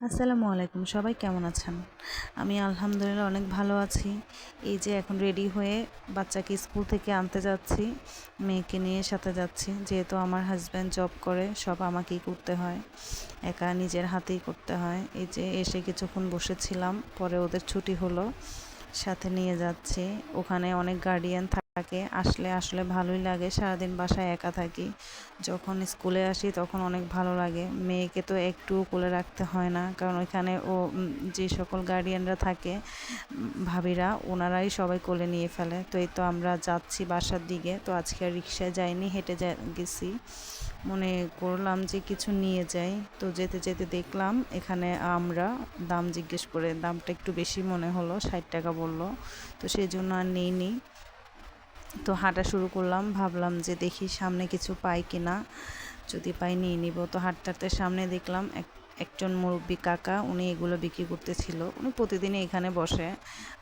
আসসালামু আলাইকুম, সবাই কেমন আছেন? আমি আলহামদুলিল্লাহ অনেক ভালো আছি। এই যে এখন রেডি হয়ে বাচ্চাকে স্কুল থেকে আনতে যাচ্ছি, মেয়েকে নিয়ে সাথে যাচ্ছি। যেহেতু আমার হাজব্যান্ড জব করে, সব আমাকেই করতে হয়, একা নিজের হাতেই করতে হয়। এই যে এসে কিছুক্ষণ বসেছিলাম, পরে ওদের ছুটি হলো, সাথে নিয়ে যাচ্ছি। ওখানে অনেক গার্ডিয়ান থাকে, আসলে আসলে ভালোই লাগে। সারাদিন বাসায় একা থাকি, যখন স্কুলে আসি তখন অনেক ভালো লাগে। মেয়েকে তো একটুও কোলে রাখতে হয় না, কারণ ওইখানে যে সকল গার্ডিয়ানরা থাকে, ভাবিরা, ওনারাই সবাই কোলে নিয়ে ফেলে। তো এই তো আমরা যাচ্ছি বাসার দিকে। তো আজকে আর রিক্সায় যাইনি, হেঁটে গেছি। মনে করলাম যে কিছু নিয়ে যাই। তো যেতে যেতে দেখলাম এখানে আমরা, দাম জিজ্ঞেস করে দামটা একটু বেশি মনে হলো, 60 টাকা বললো। তো সেই জন্য আর নিইনি। তো হাঁটা শুরু করলাম, ভাবলাম যে দেখি সামনে কিছু পাই কিনা, যদি পাই নিয়ে নিব। তো হাঁটতে হাঁটতে সামনে দেখলাম একজন মুরব্বী কাকা, উনি এগুলো বিক্রি করতেছিল। উনি প্রতিদিনই এখানে বসে,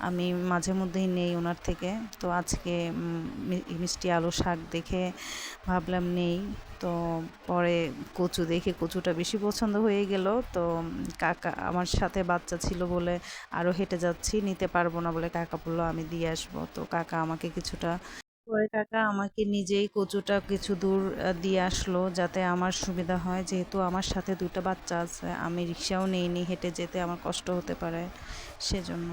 আমি মাঝে মধ্যেই নেই ওনার থেকে। তো আজকে মিষ্টি আলু শাক দেখে ভাবলাম নেই। তো পরে কচু দেখে কচুটা বেশি পছন্দ হয়ে গেল। তো কাকা, আমার সাথে বাচ্চা ছিল বলে আরও হেঁটে যাচ্ছি, নিতে পারবো না বলে কাকা বললো আমি দিয়ে আসবো। তো কাকা আমাকে কিছুটা, পরে কাকা আমাকে নিজেই কচুটা কিছু দূর দিয়ে আসলো, যাতে আমার সুবিধা হয়। যেহেতু আমার সাথে দুটো বাচ্চা আছে, আমি রিক্সাও নেইনি, হেঁটে যেতে আমার কষ্ট হতে পারে, সেজন্য।